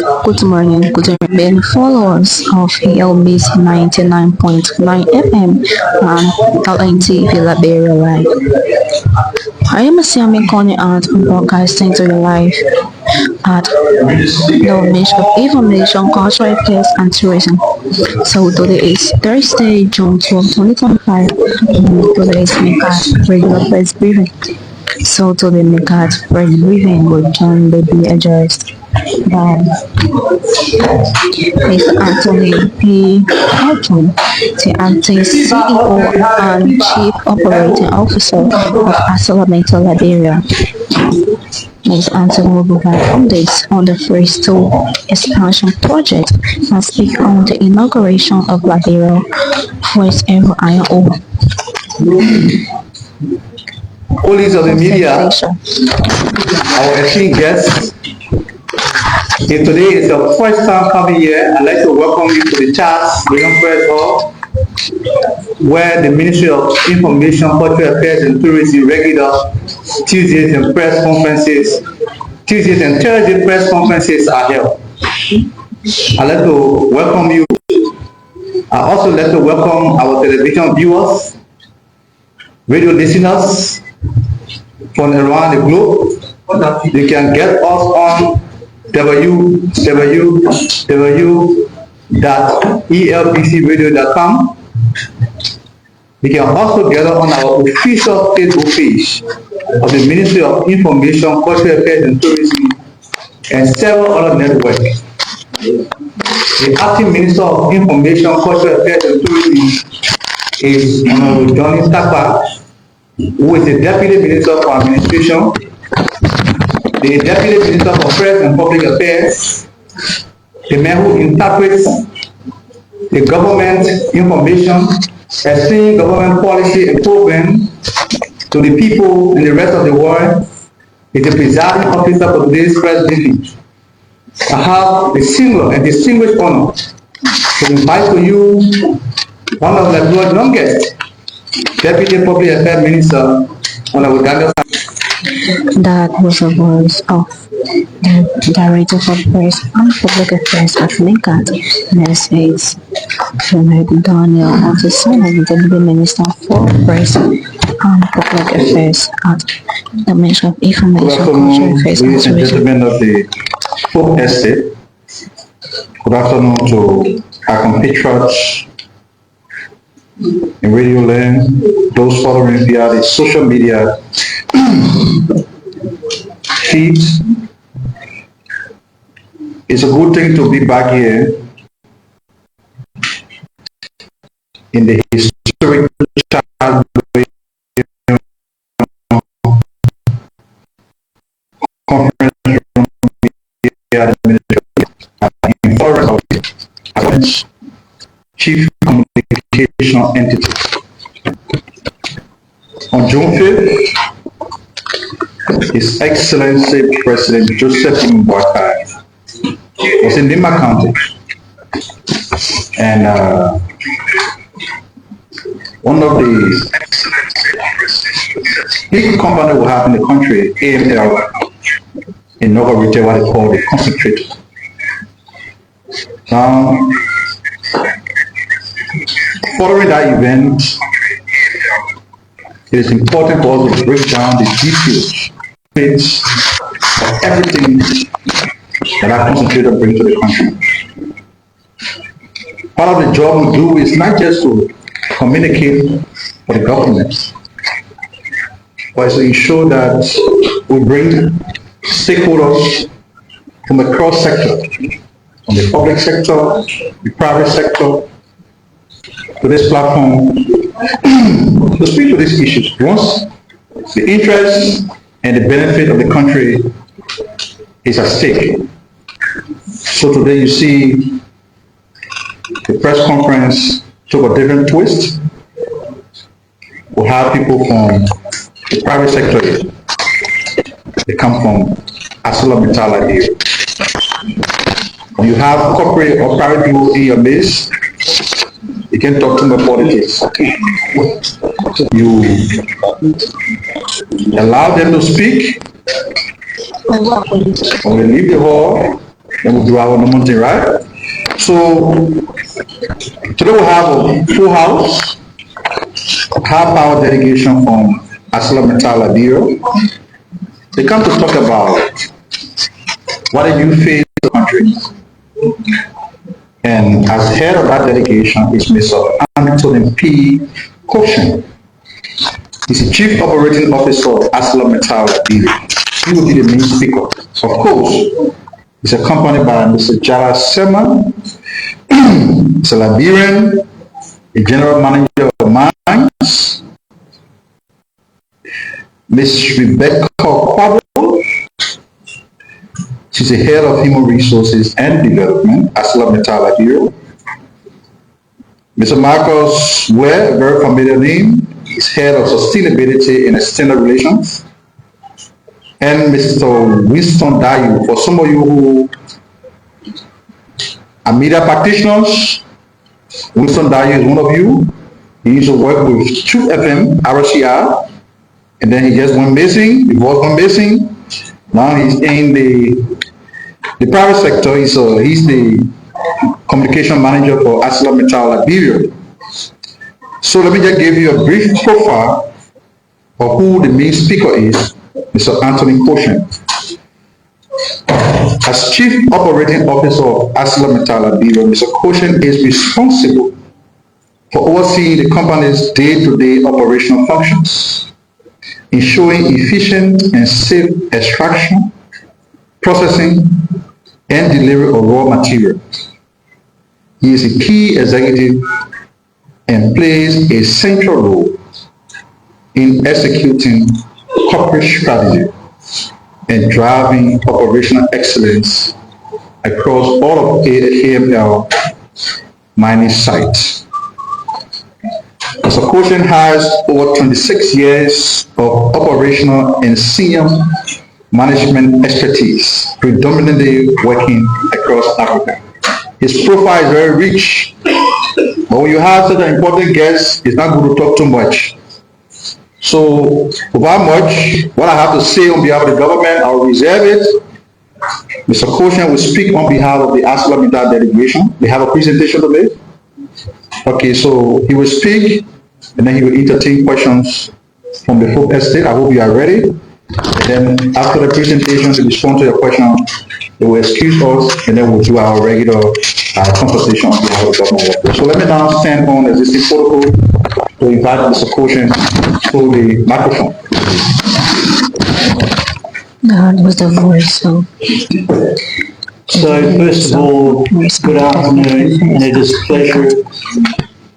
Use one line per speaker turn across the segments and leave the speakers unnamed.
Good morning, good evening, followers of ALBC 99.9 FM and LNTV Liberia Live. I am Asiami calling out and broadcasting to you live at the Ministry of Information, Cultural Affairs and Tourism. So today is Thursday, June 12, 2025, and today is MCAT regular press briefing. So today MCAT press briefing with John Baby addressed by Mr. Anthony P. Houghton, the acting CEO and Chief Operating Officer of Arcelor Mittal Liberia. Mr. Anthony will provide updates on the Phase 2 expansion project and speak on the inauguration of Liberia first ever iron ore.
Colleagues of the media, our esteemed guests, if today is your first time coming here, I'd like to welcome you to the Charles William Press Hall, where the Ministry of Information, Cultural Affairs and Tourism regular Tuesdays and Thursday press conferences are held. I'd like to welcome you. I'd also like to welcome our television viewers, radio listeners from around the globe. You can get us on www.elbcradio.com. You can also get us on our official Facebook page of the Ministry of Information, Cultural Affairs and Tourism and several other networks. The acting Minister of Information, Cultural Affairs and Tourism is Honorable Johnny Stakpa, who is the Deputy Minister for Administration, the Deputy Minister for Press and Public Affairs, the man who interprets the government information, explaining government policy and program to the people in the rest of the world, is the presiding officer for today's press briefing. I have the single and distinguished honor to invite to you one of the world's longest Deputy Public Affairs Minister, Honorable Daniel.
That was a voice of the Director for Press and Public Affairs at MCAT, United States, Honorable Daniel, and the son of the Deputy Minister for Press and Public Affairs at the Ministry of Information, Cultural Affairs and
Tourism. Ladies and gentlemen of the Hope Estate, good afternoon to our compatriots in Radio Land, those following via the social media feeds. It's a good thing to be back here in the historic child conference room here in Florence, Chief Communication Entity. On June 5th, His Excellency President Joseph Mbaka was in Lima County, and one of the big companies we have in the country, AML, inaugurated what they call the concentrate. Now, following that event, it is important for us to break down the details of everything that our concentrator brings to the country. Part of the job we do is not just to communicate for the government, but to ensure that we bring stakeholders from across sector, from the public sector, the private sector, to this platform to speak to these issues. Once the interest and the benefit of the country is at stake. So today you see the press conference took a different twist. We have people from the private sector. They come from Arcelor Mittal Liberia. When you have corporate or private people in your midst, you can talk to about politics. You allow them to speak. When they leave the hall, then we'll do our normal thing, right? So today we have a full house, high power delegation from Arcelor Mittal Liberia. They come to talk about what did you face in the country. And as head of that delegation is Mr. Anthony P. Cochin. He's the Chief Operating Officer of Arcelor Mittal Liberia. He will be the main speaker. Of course, he's accompanied by Mr. Jala Seman, Mr. Liberian, the General Manager of Mines, Ms. Rebecca Kwabo, she's the head of Human Resources and Development, Arcelor Mittal Liberia. Mr. Marcus Ware, a very familiar name, is head of Sustainability and External Relations. And Mr. Winston Dayu, for some of you who are media practitioners, Winston Dayu is one of you. He used to work with True FM, RCR, and then he just went missing. He was gone missing. Now he's in the private sector. He's the communication manager for Arcelor Mittal Liberia. So let me just give you a brief profile of who the main speaker is, Mr. Anthony Cochin. As Chief Operating Officer of Arcelor Mittal Liberia, Mr. Cochin is responsible for overseeing the company's day-to-day operational functions, ensuring efficient and safe extraction, processing, and delivery of raw materials. He is a key executive and plays a central role in executing corporate strategy and driving operational excellence across all of AML mining sites. Mr. Cochin has over 26 years of operational and senior management expertise, predominantly working across Africa. His profile is very rich, but when you have such an important guest, it's not good to talk too much. So, without much, what I have to say on behalf of the government, I'll reserve it. Mr. Cochin will speak on behalf of the Arcelor Mittal delegation. We have a presentation to make. Okay, so he will speak, and then he will entertain questions from the full estate. I hope you are ready. And then after the presentation, to respond to your question, they will excuse us, and then we'll do our regular conversation on behalf of the government. So let me now stand on existing protocol to invite Mr. Cochin to the microphone.
That was the voice.
So first of all, good afternoon, and it is a pleasure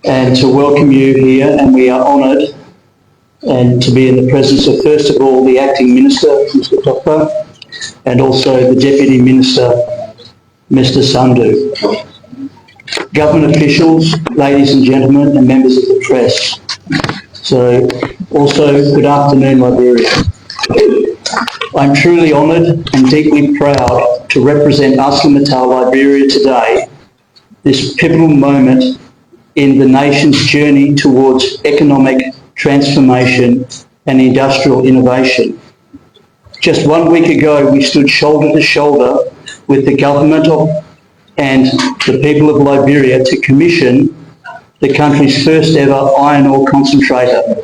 and to welcome you here, and we are honoured and to be in the presence of, first of all, the Acting Minister, Mr. Tokpa, and also the Deputy Minister, Mr. Sandhu. Government officials, ladies and gentlemen, and members of the press. So also, good afternoon, Liberia. I'm truly honoured and deeply proud to represent Arcelor Mittal Liberia today, this pivotal moment in the nation's journey towards economic transformation and industrial innovation. Just 1 week ago, we stood shoulder to shoulder with the government and the people of Liberia to commission the country's first ever iron ore concentrator,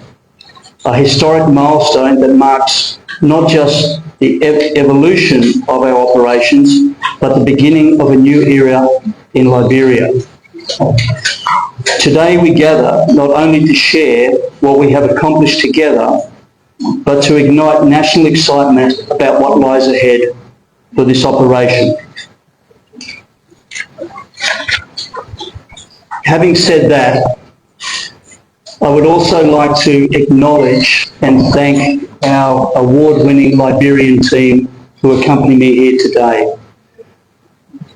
a historic milestone that marks not just the evolution of our operations, but the beginning of a new era in Liberia. Today we gather not only to share what we have accomplished together, but to ignite national excitement about what lies ahead for this operation. Having said that, I would also like to acknowledge and thank our award-winning Liberian team who accompany me here today.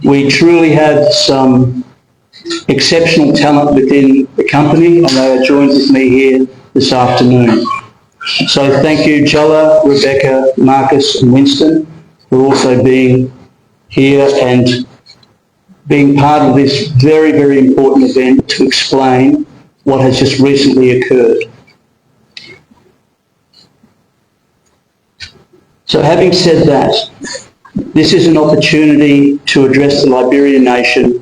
We truly have some exceptional talent within the company, and they are joined with me here this afternoon. So thank you, Jella, Rebecca, Marcus and Winston, for also being here and being part of this very, very important event to explain what has just recently occurred. So having said that, This is an opportunity to address the Liberian nation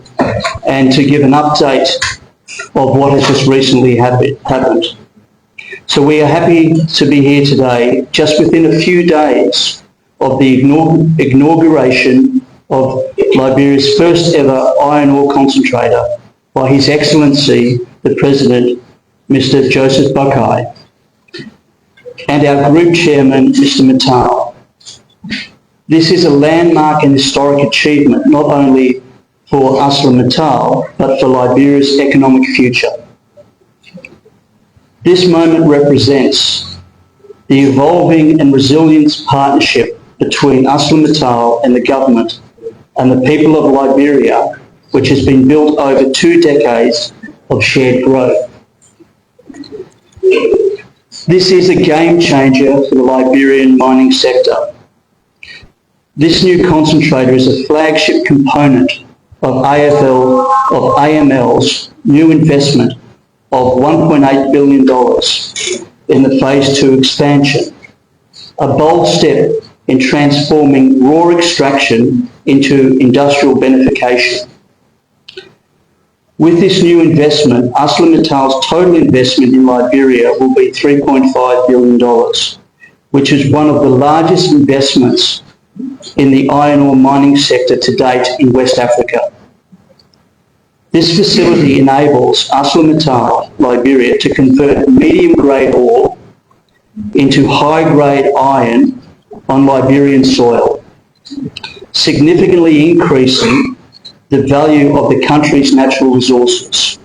and to give an update of what has just recently happened. So we are happy to be here today, just within a few days of the inauguration of Liberia's first ever iron ore concentrator by His Excellency, the President, Mr. Joseph Boakai, and our Group Chairman, Mr. Mittal. This is a landmark and historic achievement, not only for Arcelor Mittal, but for Liberia's economic future. This moment represents the evolving and resilient partnership between Arcelor Mittal and the government and the people of Liberia, which has been built over 2 decades of shared growth. This is a game changer for the Liberian mining sector. This new concentrator is a flagship component of AML's new investment of $1.8 billion in the Phase 2 expansion, a bold step in transforming raw extraction into industrial beneficiation. With this new investment, Arcelor Mittal's total investment in Liberia will be $3.5 billion, which is one of the largest investments in the iron ore mining sector to date in West Africa. This facility enables Arcelor Mittal Liberia to convert medium-grade ore into high-grade iron on Liberian soil, significantly increasing the value of the country's natural resources.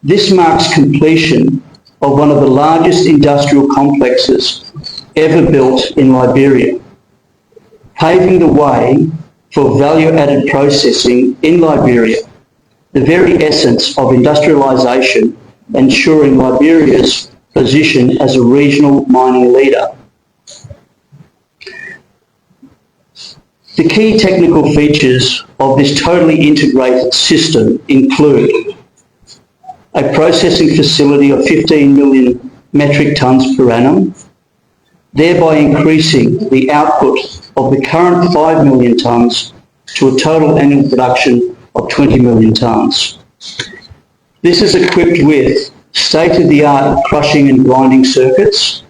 This marks completion of one of the largest industrial complexes ever built in Liberia, paving the way for value-added processing in Liberia, the very essence of industrialisation, ensuring Liberia's position as a regional mining leader. The key technical features of this totally integrated system include a processing facility of 15 million metric tonnes per annum, thereby increasing the output of the current 5 million tonnes to a total annual production of 20 million tonnes. This is equipped with state-of-the-art crushing and grinding circuits,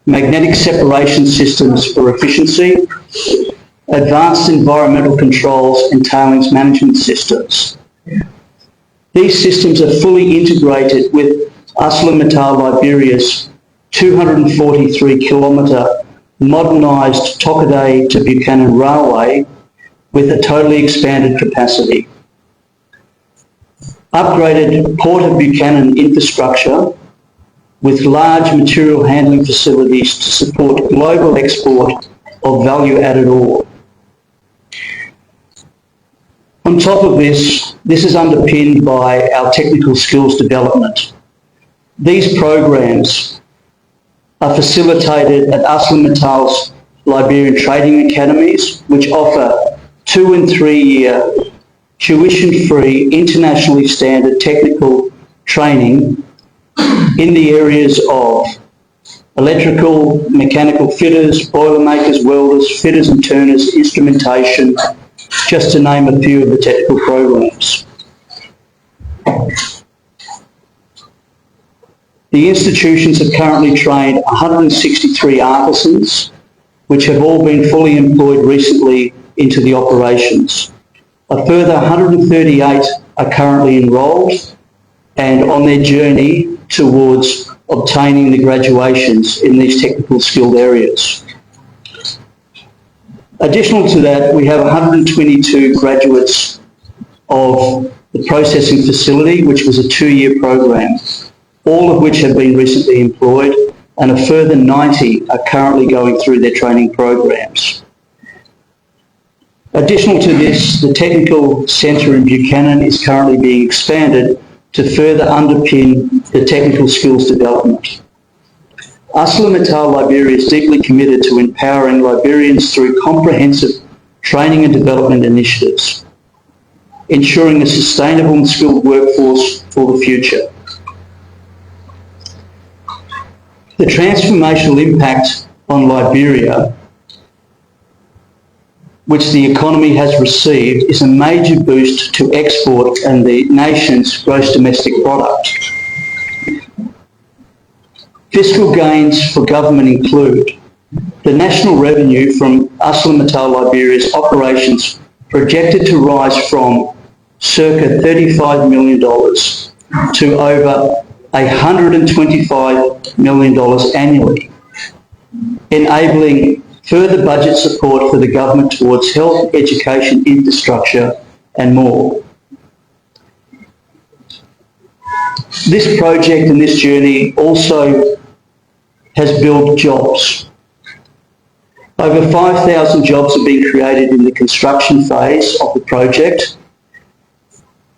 magnetic separation systems for efficiency, advanced environmental controls and tailings management systems. These systems are fully integrated with Arcelor Mittal Liberia's 243-kilometre modernised Tokaday to Buchanan Railway with a totally expanded capacity. Upgraded Port of Buchanan infrastructure with large material handling facilities to support global export of value-added ore. On top of this is underpinned by our technical skills development. These programs are facilitated at Arcelor Mittal's Liberian Trading Academies, which offer 2- and 3-year tuition-free, internationally standard technical training in the areas of electrical, mechanical fitters, boilermakers, welders, fitters and turners, instrumentation, just to name a few of the technical programs. The institutions have currently trained 163 artisans, which have all been fully employed recently into the operations. A further 138 are currently enrolled and on their journey towards obtaining the graduations in these technical skilled areas. Additional to that, we have 122 graduates of the processing facility, which was a 2-year program, all of which have been recently employed, and a further 90 are currently going through their training programs. Additional to this, the Technical Centre in Buchanan is currently being expanded to further underpin the technical skills development. Arcelor Mittal Liberia is deeply committed to empowering Liberians through comprehensive training and development initiatives, ensuring a sustainable and skilled workforce for the future. The transformational impact on Liberia which the economy has received, is a major boost to export and the nation's gross domestic product. Fiscal gains for government include the national revenue from Arcelor Mittal Liberia's operations projected to rise from circa $35 million to over $125 million annually, enabling further budget support for the government towards health, education, infrastructure and more. This project and this journey also has built jobs. Over 5,000 jobs have been created in the construction phase of the project,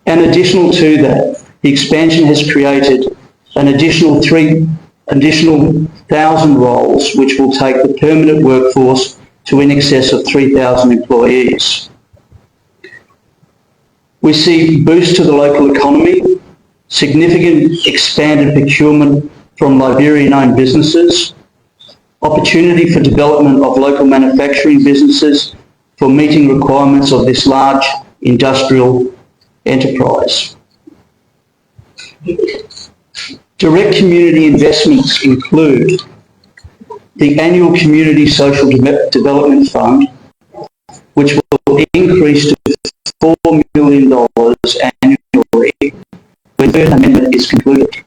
and additional to that, the expansion has created an additional 1,000 roles, which will take the permanent workforce to in excess of 3,000 employees. We see boost to the local economy, significant expanded procurement from Liberian-owned businesses, opportunity for development of local manufacturing businesses for meeting requirements of this large industrial enterprise. Direct community investments include the annual Community Social Development Fund, which will increase to $4 million annually when the third amendment is concluded.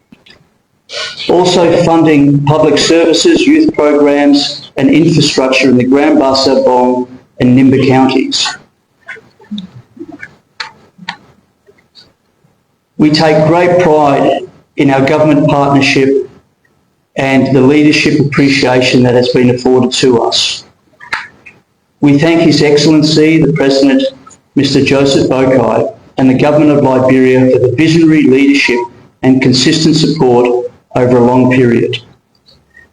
Also funding public services, youth programs and infrastructure in the Grand Bassa, Bong and Nimba counties. We take great pride in our government partnership and the leadership appreciation that has been afforded to us. We thank His Excellency, the President, Mr. Joseph Boakai, and the Government of Liberia for the visionary leadership and consistent support over a long period.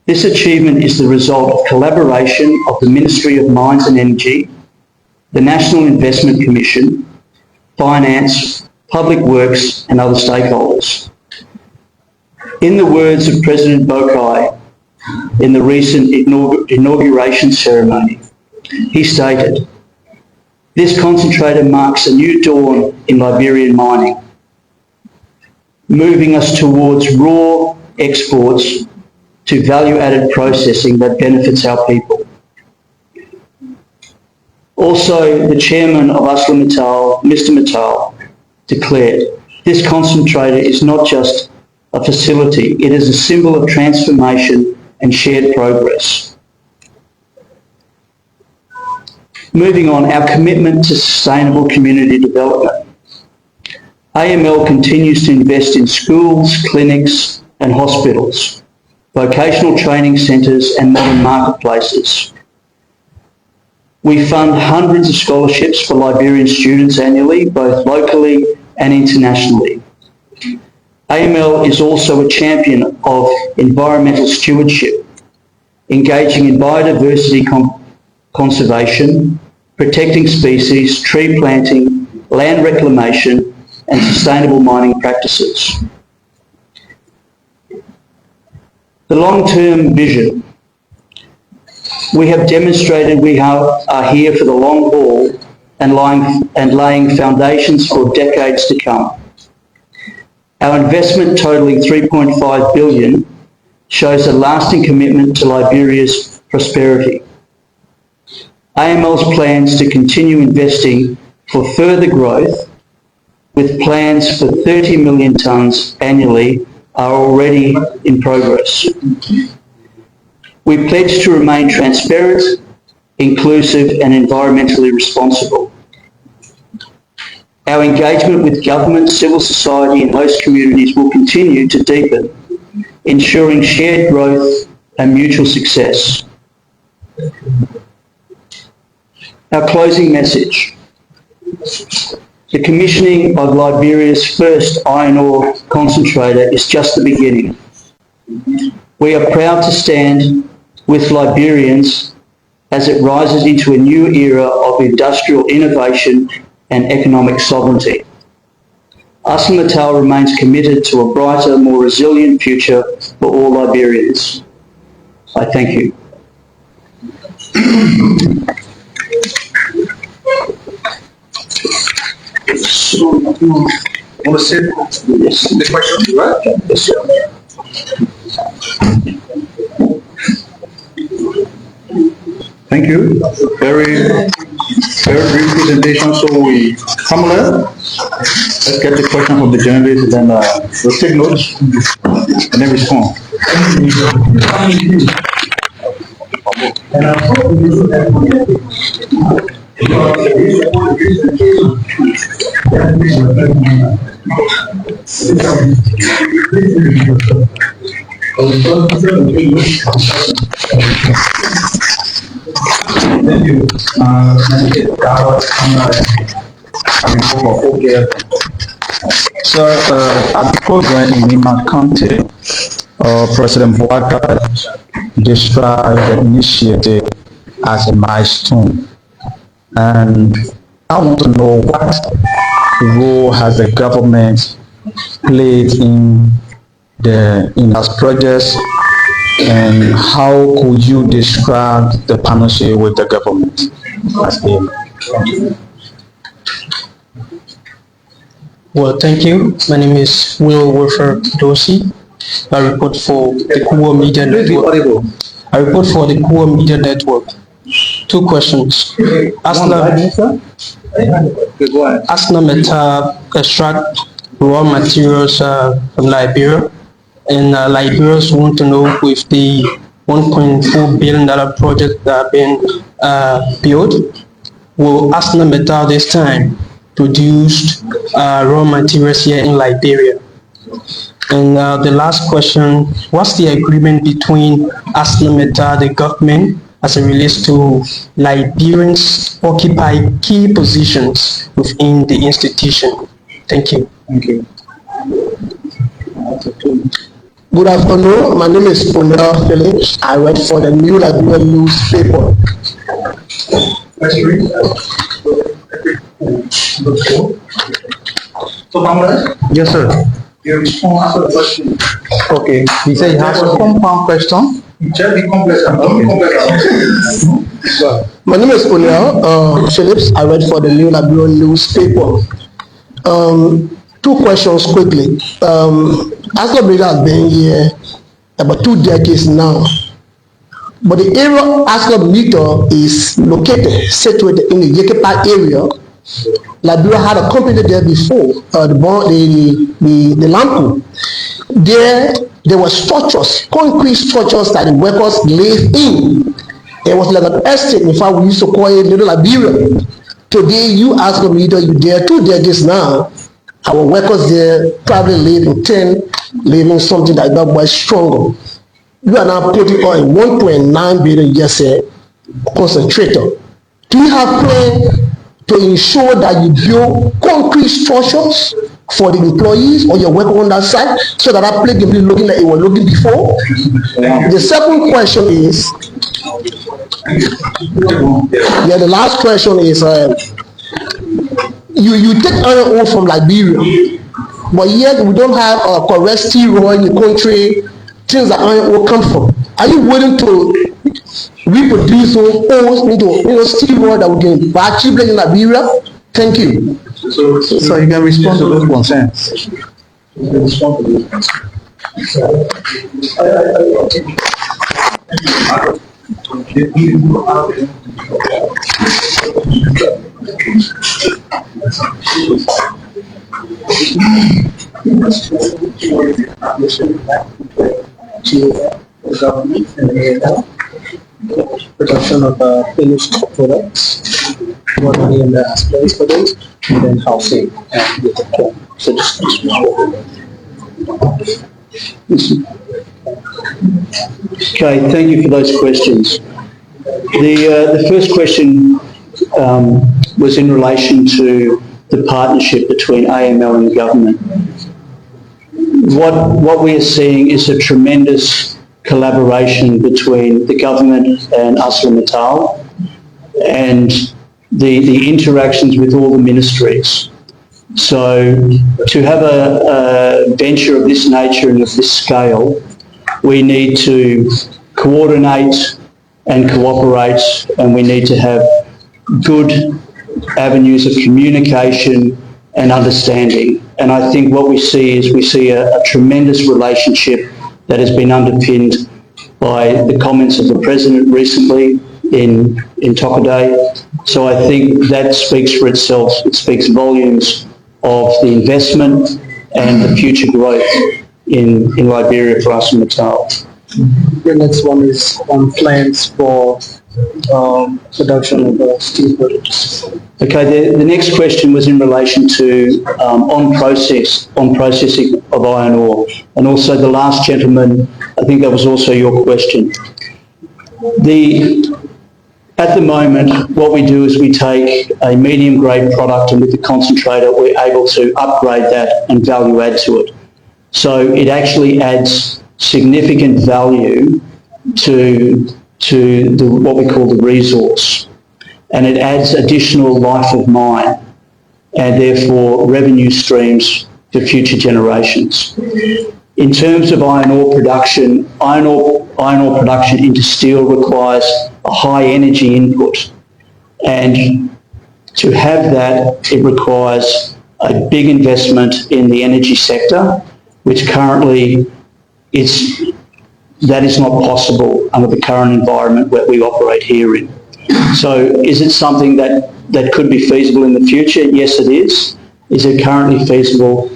This achievement is the result of collaboration of the Ministry of Mines and Energy, the National Investment Commission, Finance, Public Works and other stakeholders. In the words of President Boakai in the recent inauguration ceremony, he stated, "This concentrator marks a new dawn in Liberian mining, moving us towards raw exports to value-added processing that benefits our people." Also, the chairman of Arcelor Mittal, Mr. Mittal, declared, "This concentrator is not just a facility, it is a symbol of transformation and shared progress." Moving on, our commitment to sustainable community development. AML continues to invest in schools, clinics and hospitals, vocational training centres and modern marketplaces. We fund hundreds of scholarships for Liberian students annually, both locally and internationally. AML is also a champion of environmental stewardship, engaging in biodiversity conservation, protecting species, tree planting, land reclamation and sustainable mining practices. The long-term vision. We have demonstrated we are here for the long haul and laying foundations for decades to come. Our investment totaling $3.5 billion shows a lasting commitment to Liberia's prosperity. AML's plans to continue investing for further growth, with plans for 30 million tonnes annually, are already in progress. We pledge to remain transparent, inclusive and environmentally responsible. Our engagement with government, civil society and host communities will continue to deepen, ensuring shared growth and mutual success. Our closing message. The commissioning of Liberia's first iron ore concentrator is just the beginning. We are proud to stand with Liberians as it rises into a new era of industrial innovation and economic sovereignty. Arcelor Mittal remains committed to a brighter, more resilient future for all Liberians. I thank you.
So, you want to say the question, right? Yes, sir. Thank you. Very brief presentation. So we come on. Let's get the question from the journalist, and then we'll take notes and then respond. Thank you. So, at the program in Lima County, President Boaka described the initiative as a milestone. And I want to know what role has the government played in those projects, and how could you describe the partnership with the government as a?
Well, thank you. My name is Will Wilfer Dosi. I report for the Kuo Media Network. I report for the Kuo Media Network. Two questions. Arcelor Mittal extract raw materials from Liberia, and Liberians want to know if the $1.4 billion project that been built, will Arcelor Mittal this time produce raw materials here in Liberia? And the last question, what's the agreement between Arcelor Mittal, the government, as it relates to Liberians occupy key positions within the institution? Thank you.
Thank you.
Good afternoon. My name is Arcelor Phillips. I work for the New Liberia newspaper.
Yes, sir. You respond after the question. Okay. He said he has a compound question.
My name is Arcelor Phillips. I work for the New Liberia newspaper. Two questions quickly. Arcelor Mittal has been here about 2 decades now. But the area Arcelor Mittal is located, situated in the Yekepa area. Liberia had a company there before, the Lampu. There were structures, concrete structures that the workers lived in. It was like an estate. In fact, we used to call it Little Liberia. Today, you Arcelor Mittal, you're there 2 decades now. Our workers there probably live in 10, living something like that, but stronger. You are now putting on 1.9 billion yes, concentrator. Do you have plan to ensure that you build concrete structures for the employees or your worker on that side, so that place can be looking like it was looking before? The second question is, the last question is, you take iron ore from Liberia, but yet we don't have a correct steel ore in the country, things that iron ore come from. Are you willing to reproduce those ores into steel ore that we can buy cheaply in Liberia? Thank you.
So you can respond to those concerns.
The government and production of finished products, what money in the place for this, and then housing and the care. So
Okay, thank you for those questions. The first question was in relation to the partnership between AML and the government. What we are seeing is a tremendous collaboration between the government and Arcelor Mittal, and the interactions with all the ministries. So to have a venture of this nature and of this scale, we need to coordinate and cooperate, and we need to have good avenues of communication and understanding. And I think what we see is a tremendous relationship that has been underpinned by the comments of the President recently in Tokaday. So I think that speaks for itself. It speaks volumes of the investment and the future growth in Liberia for Arcelor Mittal.
The next one is on plans for production of steel products.
Okay, the next question was in relation to on processing of iron ore, and also the last gentleman, I think that was also your question. At the moment, what we do is we take a medium grade product, and with the concentrator we're able to upgrade that and value add to it. So it actually adds significant value to what we call the resource, and it adds additional life of mine and therefore revenue streams for future generations. In terms of iron ore production, iron ore production into steel requires a high energy input, and to have that it requires a big investment in the energy sector, which currently that is not possible under the current environment that we operate here in. So is it something that could be feasible in the future? Yes, it is. Is it currently feasible?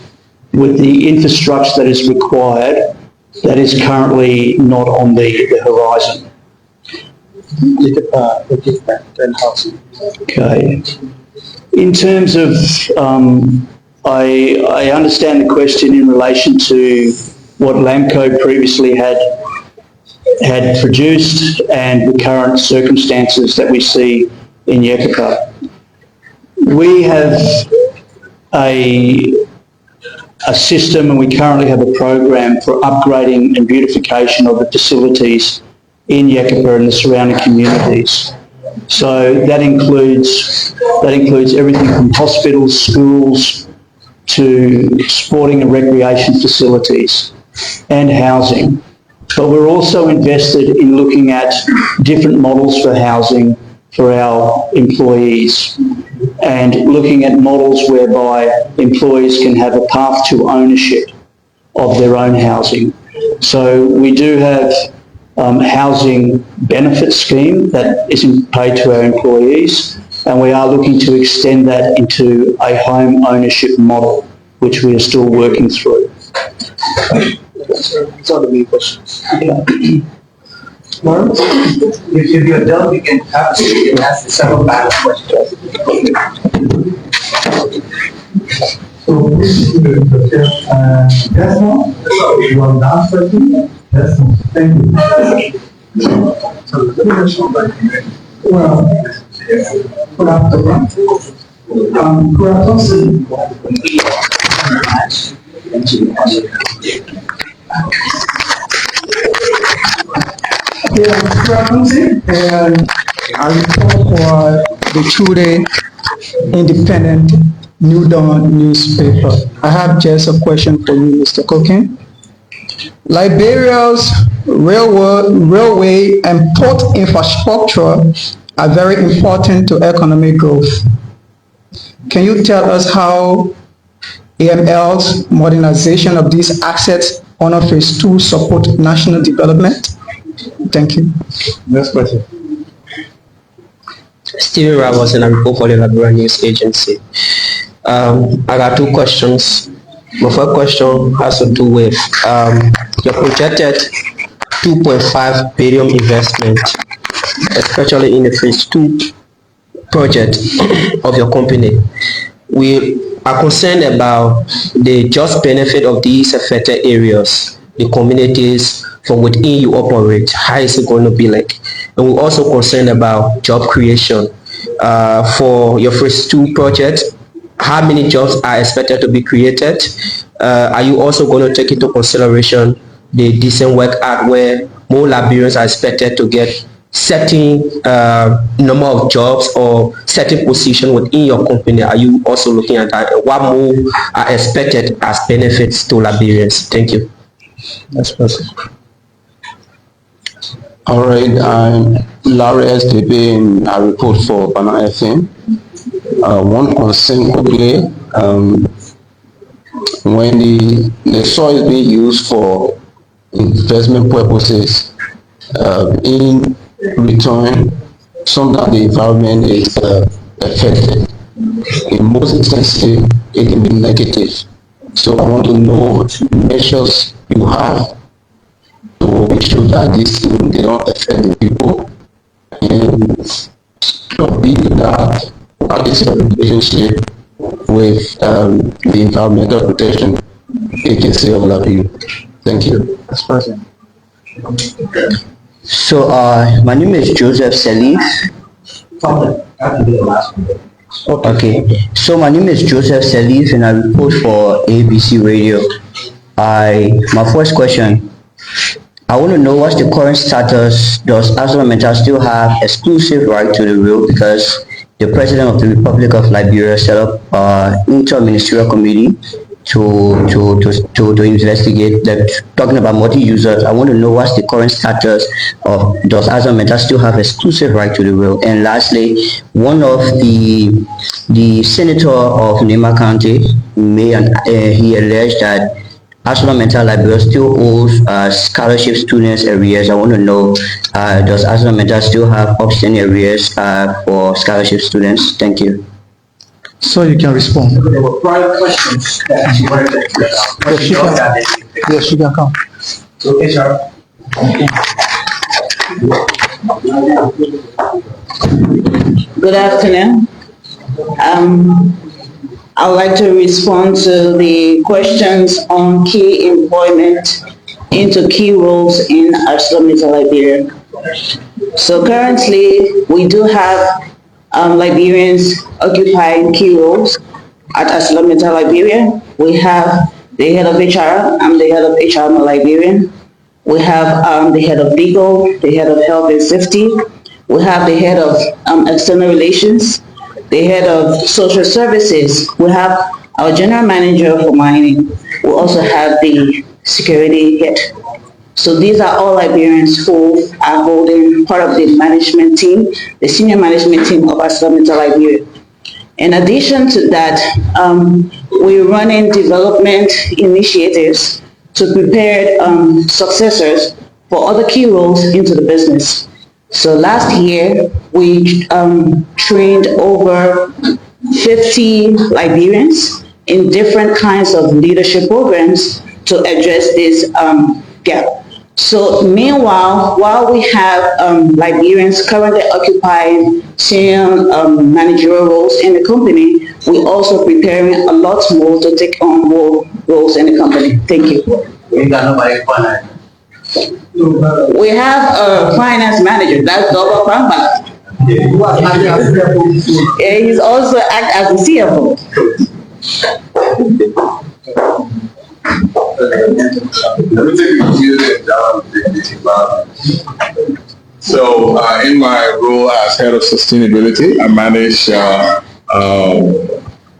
With the infrastructure that is required, that is currently not on the horizon. Okay. In terms of, I understand the question in relation to what LAMCO previously had produced and the current circumstances that we see in Yekapa. We have a system, and we currently have a program for upgrading and beautification of the facilities in Yekapa and the surrounding communities. So that includes everything from hospitals, schools, to sporting and recreation facilities and housing. But we're also invested in looking at different models for housing for our employees, and looking at models whereby employees can have a path to ownership of their own housing. So we do have housing benefit scheme that isn't paid to our employees, and we are looking to extend that into a home ownership model, which we are still working through.
These are the main questions.
If you're done, we can absolutely ask several back questions.
So this is the that's one. One last question. That's one. Thank you. So the question, well, good afternoon. Good afternoon. And I report for the Today Independent New Dawn newspaper. I have just a question for you, Mr. Cocaine. Liberia's railway and port infrastructure are very important to economic growth. Can you tell us how AML's modernization of these assets under phase 2 support national development? Thank you.
Next question.
Stephen Ramos, and I report for the Liberia News Agency. I got two questions. My first question has to do with your projected 2.5 billion investment, especially in the phase 2 project of your company. We are concerned about the just benefit of these affected areas, the communities from within you operate. How is it going to be like? And we're also concerned about job creation. For your phase 2 project, how many jobs are expected to be created? Are you also going to take into consideration the Decent Work Act, where more Liberians are expected to get certain number of jobs or certain position within your company? Are you also looking at that? What more are expected as benefits to Liberians? Thank you.
Next person.
All right, I'm Larry SDB, and I report for Banana FM. One concern quickly when the soil is being used for investment purposes, in return, sometimes the environment is affected. In most instances, it can be negative. So I want to know measures you have to make sure that these things they don't affect the people, and be that what is your relationship with the environmental protection agency of Liberia. Thank you.
So my name is Joseph Salif. Okay, so my name is Joseph Salif and I report for ABC Radio. My first question, I want to know what's the current status. Does Arcelor Mittal still have exclusive right to the rail? Because the President of the Republic of Liberia set up an inter-ministerial committee to investigate that. Talking about multi-users, I want to know what's the current status of, does Arcelor Mittal still have exclusive right to the rail? And lastly, one of the senator of Nema County, he alleged that Arcelor Mittal Liberia still owes scholarship students arrears. I want to know, does Arcelor Mittal still have outstanding arrears for scholarship students? Thank you.
So you can respond.
There were prior questions that she wanted to address.
Yes, you can come.
So, HR.
Good afternoon. I would like to respond to the questions on key employment into key roles in Arcelor Mittal Liberia. So currently, we do have Liberians occupying key roles at Arcelor Mittal Liberia. We have the head of HR. I'm the head of HR. I'm a Liberian. We have the head of legal, the head of health and safety. We have the head of external relations, the head of social services. We have our general manager for mining. We also have the security head. So these are all Liberians who are holding part of the management team, the senior management team of Arcelor Mittal Liberia. In addition to that, we're running development initiatives to prepare successors for other key roles into the business. So last year, we trained over 50 Liberians in different kinds of leadership programs to address this gap. So meanwhile, while we have Liberians currently occupying senior managerial roles in the company, we're also preparing a lot more to take on more roles in the company. Thank you. We have a finance manager, that's Dr. Frank. He's also act as the CFO.
Let me take you to John. So, in my role as head of sustainability, I manage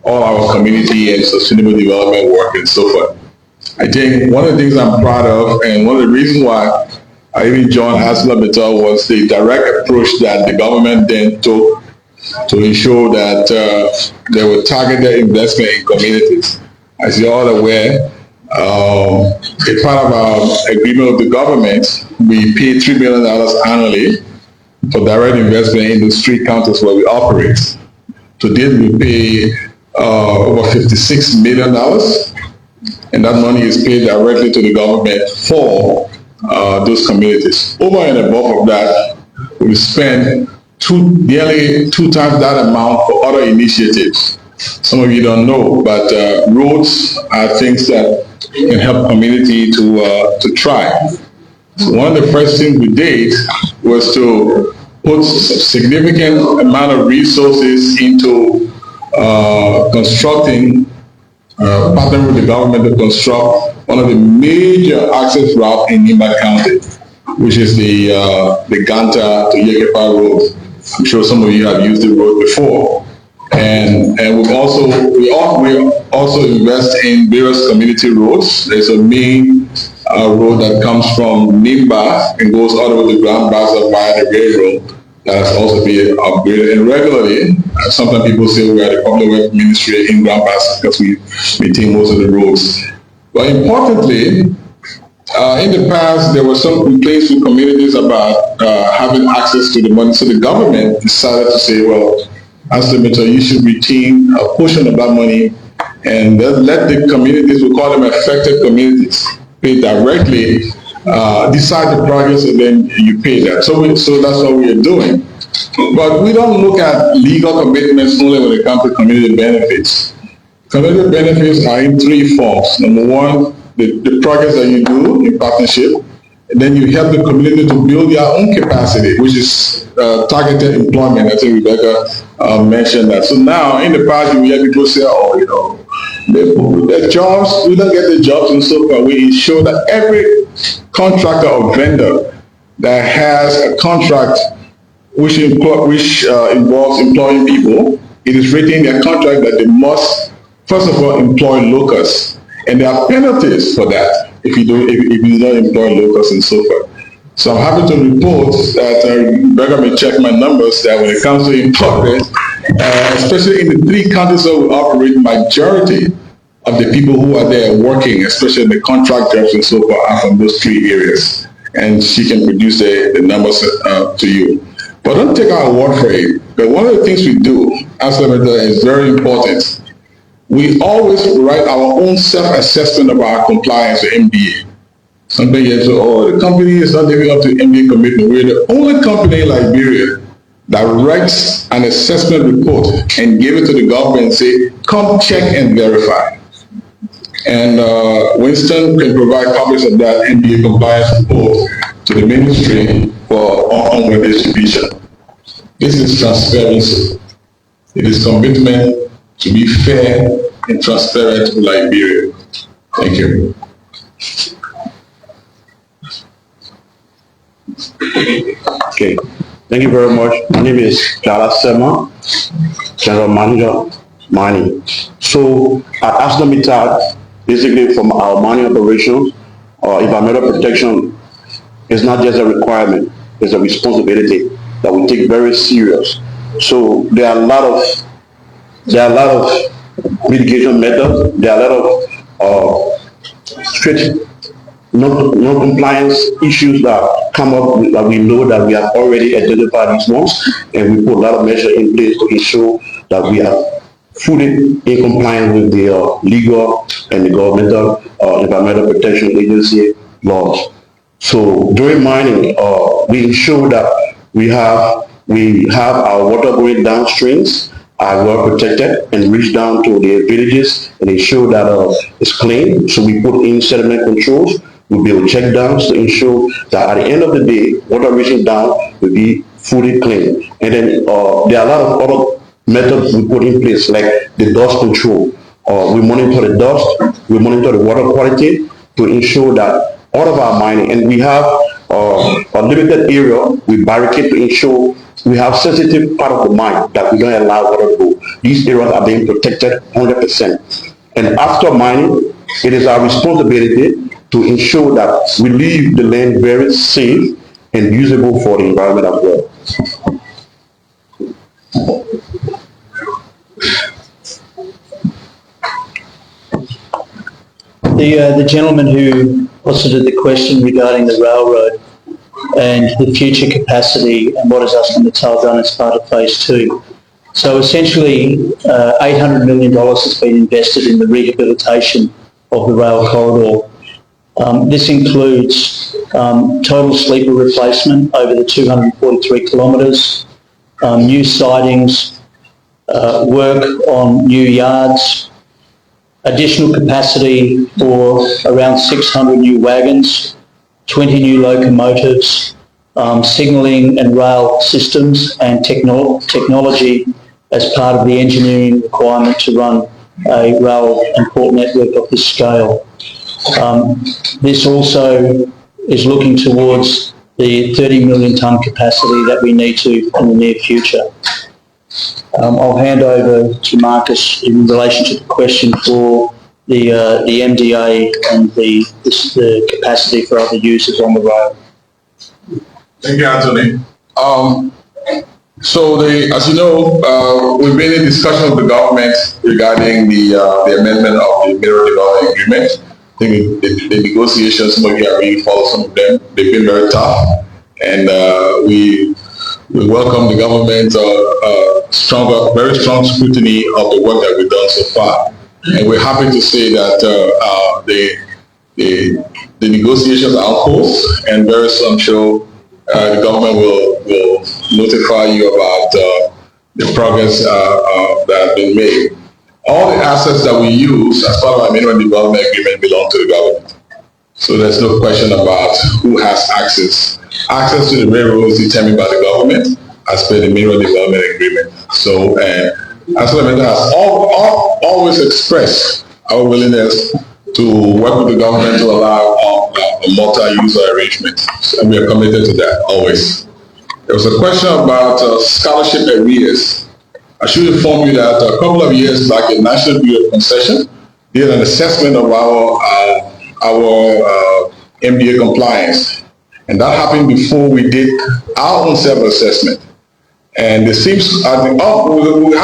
all our community and sustainable development work and so forth. I think one of the things I'm proud of, and one of the reasons why I even joined Arcelor Mittal, was the direct approach that the government then took to ensure that there were targeted investment in communities. As you're all aware, a part of our agreement with the government, we pay $3 million annually for direct investment in the street counters where we operate. To date, we pay over $56 million, and that money is paid directly to the government for those communities. Over and above of that, we spend nearly two times that amount for other initiatives. Some of you don't know, but roads are things that can help community to thrive. So one of the first things we did was to put significant amount of resources into constructing, partnering with the government to construct one of the major access routes in Nimba County, which is the Ganta to Yekepa Road. I'm sure some of you have used the road before. And we also invest in various community roads. There's a main road that comes from Nimba and goes all the way to Grand Baza via the railroad that has also been upgraded. And regularly, sometimes people say we are the public works ministry in Grand Bass because we maintain most of the roads. But importantly, in the past, there were some complaints from communities about having access to the money. So the government decided to say, well, Arcelor Mittal, you should retain a portion of that money and let the communities, we call them affected communities, pay directly, decide the progress, and then you pay that. So that's what we are doing. But we don't look at legal commitments only when it comes to community benefits. Community benefits are in three forms. Number one, the progress that you do in partnership, and then you help the community to build their own capacity, which is targeted employment. I think Rebecca mentioned that. So now, in the past, you hear people say, oh, you know, the jobs, we don't get the jobs and so forth. We ensure that every contractor or vendor that has a contract which involves employing people, it is written in their contract that they must, first of all, employ locals. And there are penalties for that if you don't employ locals and so forth. So I'm happy to report that Rebecca may check my numbers that when it comes to employment, especially in the three counties where we operate, majority of the people who are there working, especially the contract jobs and so forth, are from those three areas. And she can produce the numbers to you. But don't take our word for it. But one of the things we do, Arcelor Mittal, is very important. We always write our own self-assessment of our compliance with MBA. Something you say, oh, the company is not living up to MBA commitment. We're the only company in Liberia that writes an assessment report and give it to the government and say, come check and verify. And Winston can provide copies of that MBA compliance report to the ministry for onward distribution. This is transparency. It is commitment to be fair and transparent to Liberia. Thank you.
Okay, thank you very much. My name is Jala Sema, General Manager, Mining. So at Arcelor Mittal, basically from our mining operations, environmental protection is not just a requirement, it's a responsibility that we take very serious. So there are a lot of mitigation methods, there are a lot of strict non-compliance issues that come up that we know that we have already identified these ones, and we put a lot of measures in place to ensure that we are fully in compliance with the legal and the governmental environmental protection agency laws. So during mining, we ensure that we have our water going downstreams are well protected and reach down to the villages and ensure that it's clean. So we put in sediment controls. We build check dams to ensure that at the end of the day, water reaching down will be fully clean. And then there are a lot of other methods we put in place, like the dust control. We monitor the dust, we monitor the water quality to ensure that all of our mining, and we have a limited area we barricade to ensure we have sensitive part of the mine that we don't allow water to go. These areas are being protected 100%. And after mining, it is our responsibility to ensure that we leave the land very safe and usable for the environment as well.
The gentleman who posited the question regarding the railroad and the future capacity and what has Arcelor Mittal done as part of phase 2. So essentially, $800 million has been invested in the rehabilitation of the rail corridor. This includes total sleeper replacement over the 243 kilometres, new sidings, work on new yards, additional capacity for around 600 new wagons, 20 new locomotives, signalling and rail systems and technology as part of the engineering requirement to run a rail and port network of this scale. This also is looking towards the 30 million tonne capacity that we need to in the near future. I'll hand over to Marcus in relation to the question for the MDA and the capacity for other users on the rail.
Thank you, Anthony. So, as you know, we've been in discussion with the government regarding the amendment of the Mineral Development Agreement. I think the negotiations, some of you have really followed some of them. They've been very tough, and we welcome the government's very strong scrutiny of the work that we've done so far. And we're happy to say that the negotiations are on course, and very soon, I'm sure the government will notify you about the progress that has been made. All the assets that we use as part of our Mineral Development Agreement belong to the government. So there's no question about who has access. Access to the railroad is determined by the government as per the Mineral Development Agreement. So Arcelor Mittal has always expressed our willingness to work with the government to allow a multi-user arrangement. And we are committed to that always. There was a question about scholarship arrears. I should inform you that a couple of years back, the National Bureau of Concession did an assessment of our MDA compliance. And that happened before we did our own self-assessment. And we had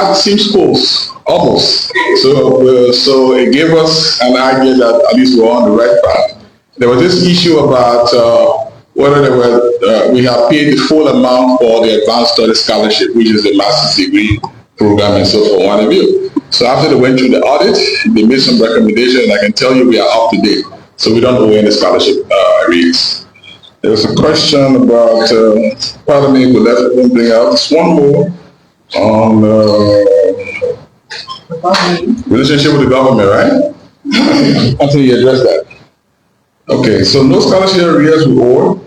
the same scores, almost. So it gave us an idea that at least we're on the right path. There was this issue about whether we have paid the full amount for the Advanced Study Scholarship, which is the master's degree program and so forth, one of you. So after they went through the audit, they made some recommendations, and I can tell you we are up to date. So we don't owe any scholarship arrears. There was a question about, pardon me, we left one thing out. There's one more on relationship with the government, right? Until you address that. Okay, so no scholarship arrears we owe,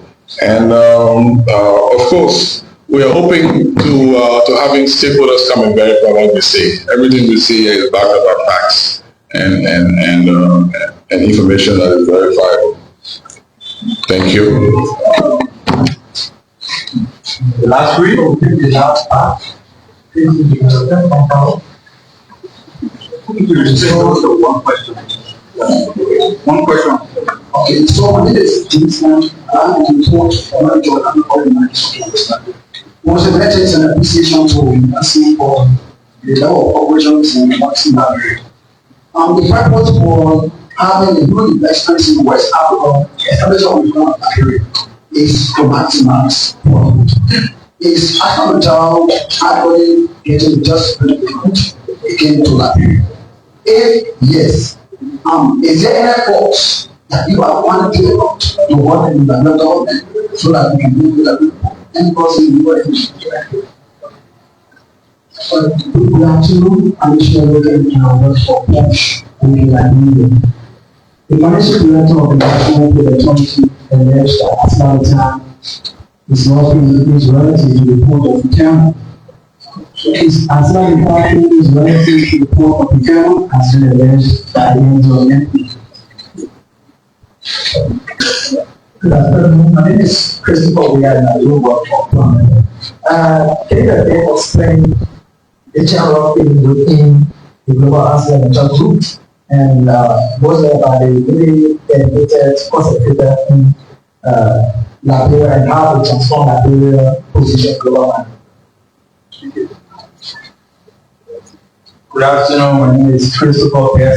and of course, we are hoping to having stakeholders come and verify what we say. Everything we say is backed up by facts and information that is verifiable. Thank you.
The last three, the last part. One question. One question. Okay, so when it is this one, I can talk about the was a message and appreciation for investing for the level of operations in the Maxim Library. The purpose for having a good investment in West Africa, especially on the Library, is to maximize profit. Is Arcelor Mittal actually getting just again to Liberia? If yes, is there any thoughts that you are wanting to about to work in the government so that we can do that and possibly work in the good afternoon, I'm sure we can work for Porsche in Liberia. The financial director of the National Public Authority alleged that Arcelor Mittal is not his relative to the port of Ghana. Is Arcelor Mittal is relative to the port of Ghana as been alleged by the NGO. Good afternoon. My name is Christopher Weir and I do work for Plan. Can you explain the general thing within the global Arcelor Mittal group and what's about the really dedicated concentrated in Liberia and how to transform Liberia position globally? Good afternoon. My name is Christopher Weir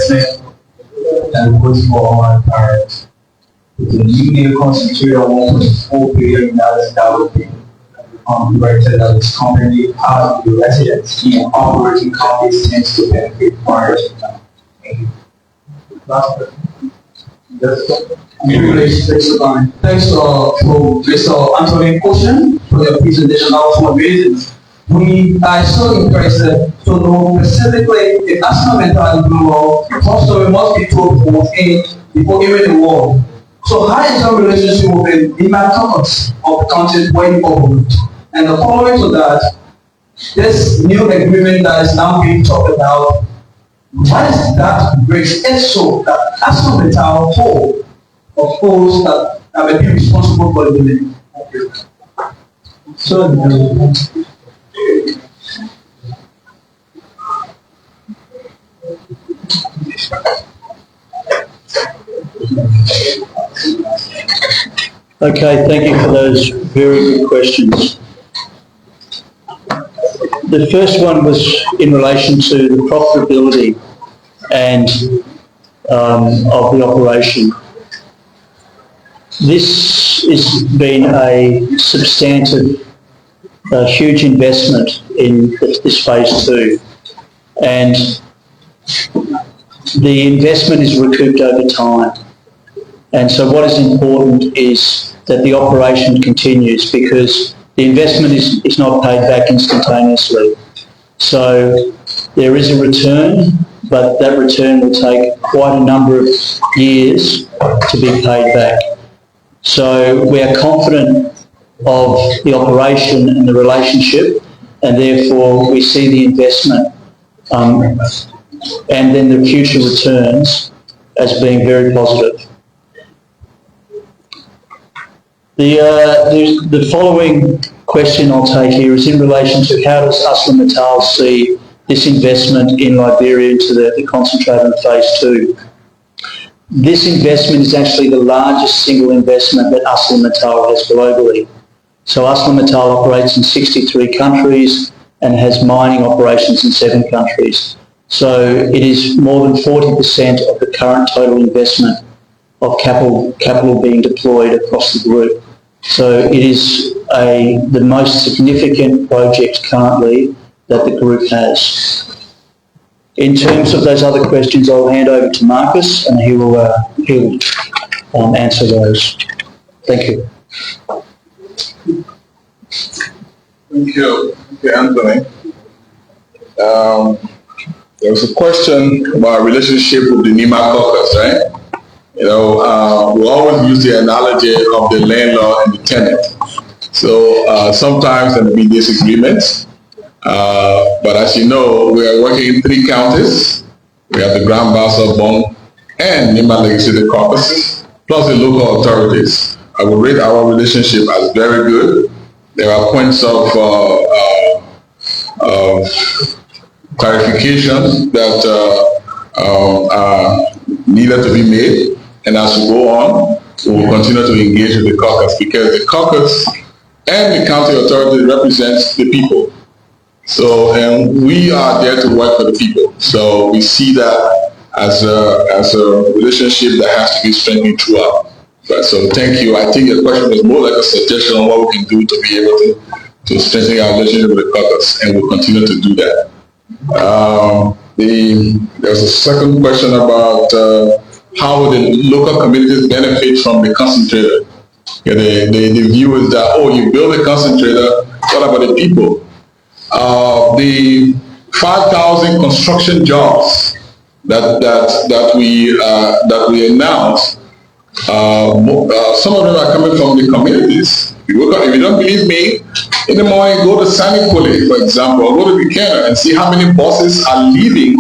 and I work for all my parents. The union concentrated on $1.4 billion that would be directed at this company, how the residents in operating companies tends to benefit prior to that. Thanks for Mr. Anthony Ocean for your presentation. That was one reason. We are so interested to know specifically the Arcelor Mittal Global, what story must be told before even the world. So how is your relationship with the markets of the countries where you operate? And following to that, this new agreement that is now being talked about, what is that breaks it so that Arcelor Mittal whole, of course, that may be responsible for the delay? So,
okay, thank you for those very good questions. The first one was in relation to the profitability and of the operation. This has been a substantive, huge investment in this phase 2, and the investment is recouped over time. And so what is important is that the operation continues, because the investment is not paid back instantaneously. So there is a return, but that return will take quite a number of years to be paid back. So we are confident of the operation and the relationship, and therefore we see the investment and then the future returns as being very positive. The following question I'll take here is in relation to how does Arcelor Mittal see this investment in Liberia into the concentrator in phase 2. This investment is actually the largest single investment that Arcelor Mittal has globally. So Arcelor Mittal operates in 63 countries and has mining operations in 7 countries. So it is more than 40% of the current total investment of capital being deployed across the group. So it is the most significant project currently that the group has. In terms of those other questions, I'll hand over to Marcus, and he'll answer those. Thank you.
Thank you, Anthony. There was a question about our relationship with the Nima caucus, right? You know, we always use the analogy of the landlord and the tenant. So sometimes there may be disagreements, but as you know, we are working in 3 counties. We have the Grand Bassa, Bon, and Nima Legislative Caucus, plus the local authorities. I would rate our relationship as very good. There are points of clarification that are needed to be made, and as we go on, we will continue to engage with the caucus, because the caucus and the county authority represents the people. So, and we are there to work for the people. So we see that as a relationship that has to be strengthened throughout. But so thank you. I think your question was more like a suggestion on what we can do to be able to strengthen our relationship with the caucus, and we'll continue to do that. There's a second question about how the local communities benefit from the concentrator. Yeah, the view is that, oh, you build a concentrator, what about the people? The 5,000 construction jobs that we announced, some of them are coming from the communities. If you don't believe me, in the morning go to Sanikole, for example, or go to Buchanan and see how many buses are leaving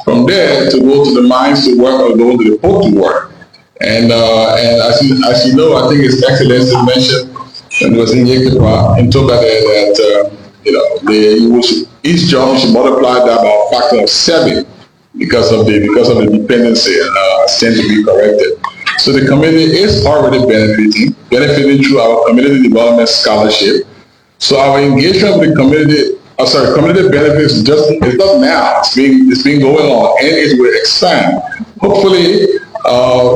from there to go to the mines to work or go to the port to work. And as you know, I think His Excellency mentioned, and it was in Yekepa, in Toga there, that each job should multiply that by a factor of 7 because of the dependency and stand to be corrected. So the community is already benefiting through our community development scholarship. So our engagement with the community benefits it's not now. It's been going on, and it will expand. Hopefully,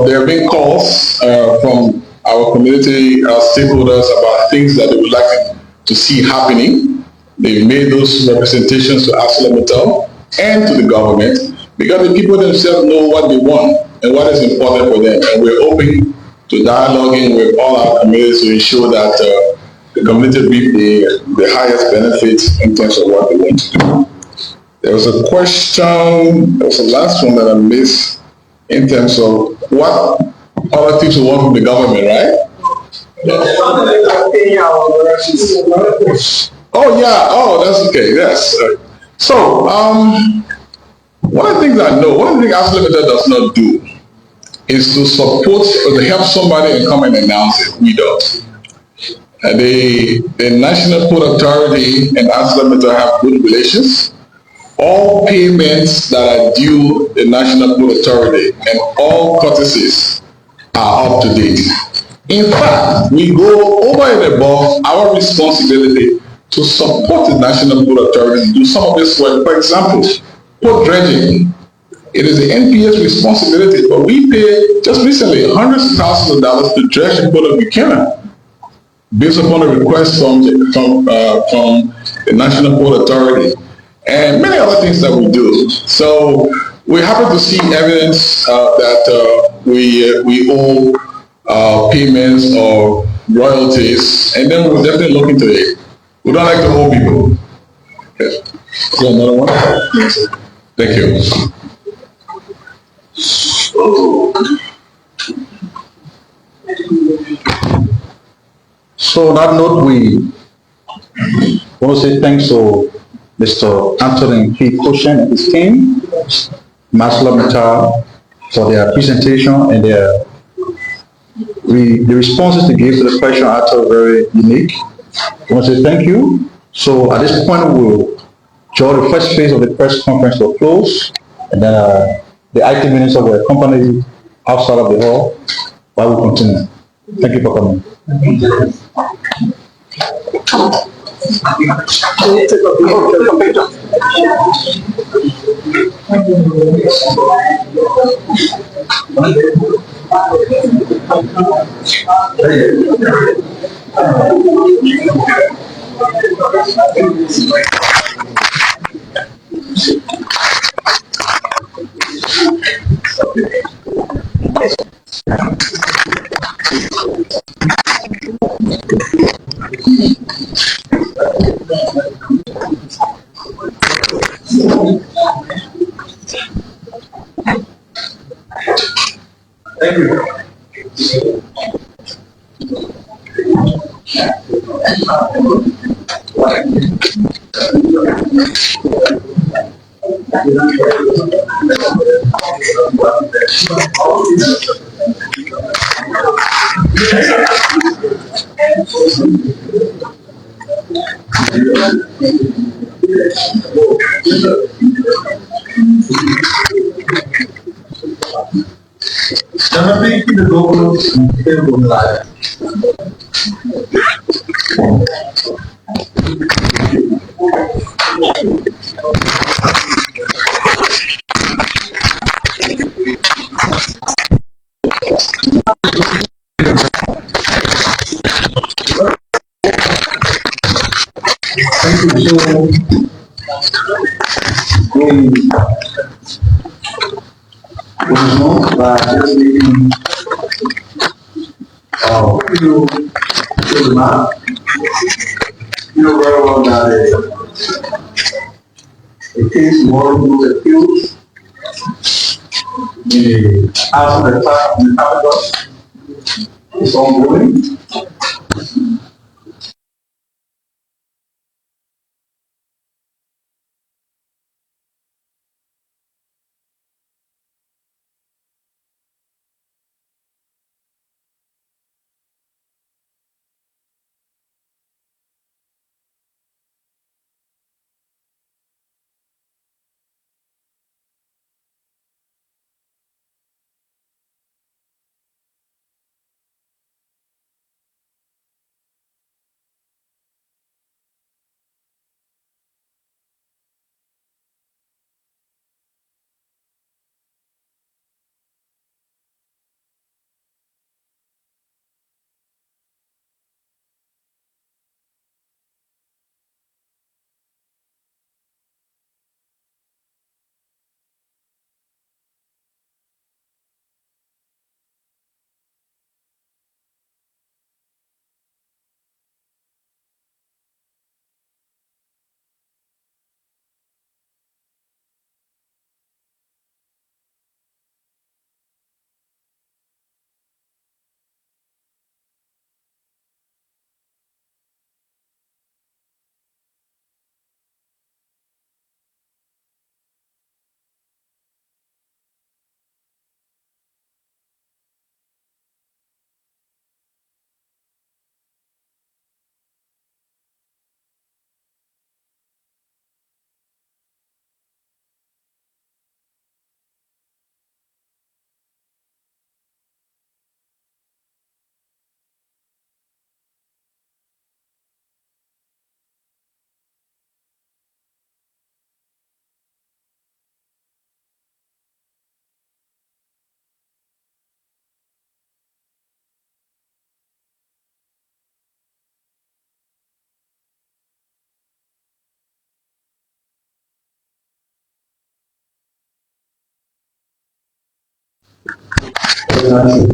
there have been calls from our community stakeholders about things that they would like to see happening. They've made those representations to Arcelor Mittal and to the government, because the people themselves know what they want and what is important for them. And we're open to dialoguing with all our communities to ensure that the community reap the highest benefits in terms of what they want to do. There was a question, there was a last one that I missed in terms of what other things we want from the government, right? Oh yeah, that's okay, yes. So, one of the things I know, one of the things Arcelor Mittal does not do is to support or to help somebody and come and announce it. We don't. The National Port Authority and Arcelor Mittal have good relations. All payments that are due the National Port Authority and all courtesies are up to date. In fact, we go over and above our responsibility to support the National Port Authority to do some of this work. For example, port dredging. It is the NPA's responsibility, but we paid just recently hundreds of thousands of dollars to dredge the Port of Buchanan, based upon a request from the National Port Authority, and many other things that we do. So we're happy to see evidence that we owe payments or royalties, and then we'll definitely look into it. We don't like to owe people. Okay. So another one? Thank you.
So on that note, we want to say thanks to Mr. Anthony P. Koshen and his team, Arcelor Mittal, for their presentation, and the responses they gave to the question are actually very unique. I want to say thank you. So at this point, we'll draw the first phase of the press conference to a close, and then the IT minister will accompany outside of the hall while we continue. Thank you for coming. Thank you. The governors and life. Thank you. So, we know that just making the map, you know very well that it takes more to appeals. The house of the top and the capital is ongoing. country.